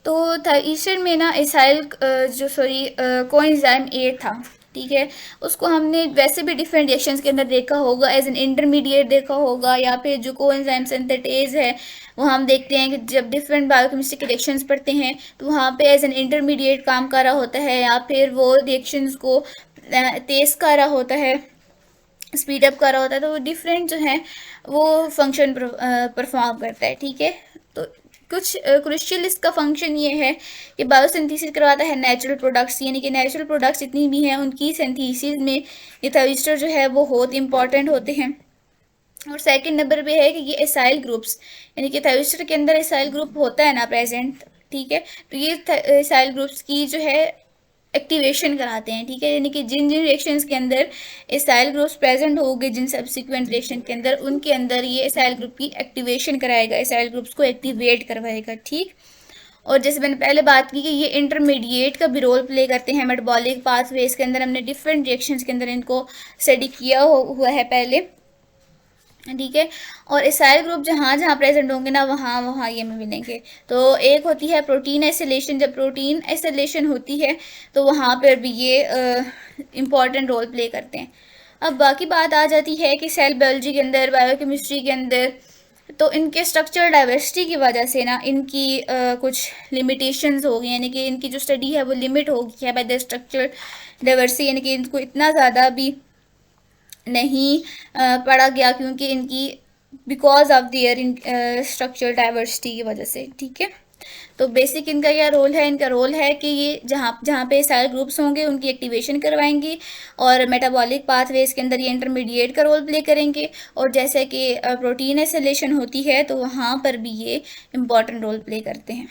तो थाइस्टर में ना एसाइल कोएंजाइम ए था, ठीक है, उसको हमने वैसे भी डिफरेंट रिएक्शंस के अंदर देखा होगा, एज एन इंटरमीडिएट देखा होगा, या फिर जो कोएंजाइम सिंथेटेज है वो हम देखते हैं कि जब डिफरेंट बायोकेमिस्ट्री रिएक्शंस पढ़ते हैं तो वहाँ पे एज एन इंटरमीडिएट काम कर रहा होता है, या फिर वो रिएक्शंस को तेज़ कर रहा होता है, स्पीड अप कर रहा होता है, तो डिफरेंट जो है वो फंक्शन परफॉर्म करता है, ठीक है। तो कुछ क्रुशियल इसका फंक्शन ये है कि बायोसिंथेसिस करवाता है नेचुरल प्रोडक्ट्स, यानी कि नेचुरल प्रोडक्ट्स जितनी भी हैं उनकी सिंथेसिस में ये थाइस्टर जो है वो बहुत इंपॉर्टेंट होते हैं। और सेकंड नंबर पे है कि ये एसाइल ग्रुप्स, यानी कि थाइस्टर के अंदर एसाइल ग्रुप होता है ना प्रेजेंट, ठीक है, तो ये एसाइल ग्रुप्स की जो है एक्टिवेशन कराते हैं, ठीक है। यानी कि जिन जिन रिएक्शंस के अंदर एसाइल ग्रुप्स प्रेजेंट होंगे, जिन सब्सिक्वेंट रिएक्शन के अंदर, उनके अंदर ये एसाइल ग्रुप की एक्टिवेशन कराएगा, एसाइल ग्रुप्स को एक्टिवेट करवाएगा, ठीक। और जैसे मैंने पहले बात की कि ये इंटरमीडिएट का भी रोल प्ले करते हैं मेटाबॉलिक पाथवेज के अंदर। हमने डिफरेंट रिएक्शंस के अंदर इनको स्टडी किया हुआ है पहले, ठीक है। और एसाइल ग्रुप जहाँ जहाँ प्रेजेंट होंगे ना वहाँ वहाँ ये हमें मिलेंगे। तो एक होती है प्रोटीन एसिलेशन, जब प्रोटीन एसिलेशन होती है तो वहाँ पर भी ये इम्पॉर्टेंट रोल प्ले करते हैं। अब बाकी बात आ जाती है कि सेल बायोलॉजी के अंदर, बायोकेमिस्ट्री के अंदर, तो इनके स्ट्रक्चरल डाइवर्सिटी की वजह से ना इनकी कुछ लिमिटेशंस हो गई, यानी कि इनकी जो स्टडी है वो लिमिट हो गई है बाय द स्ट्रक्चरल डाइवर्सिटी, यानी कि इनको इतना ज़्यादा भी नहीं पढ़ा गया, क्योंकि इनकी because of their structural diversity की वजह से। ठीक है, तो बेसिक इनका क्या रोल है, इनका रोल है कि ये जहाँ जहाँ पे सेल ग्रुप्स होंगे उनकी एक्टिवेशन करवाएंगी और मेटाबॉलिक पाथवेज के अंदर ये इंटरमीडिएट का रोल प्ले करेंगे, और जैसे कि प्रोटीन एसिलेशन होती है तो वहाँ पर भी ये इम्पॉर्टेंट रोल प्ले करते हैं।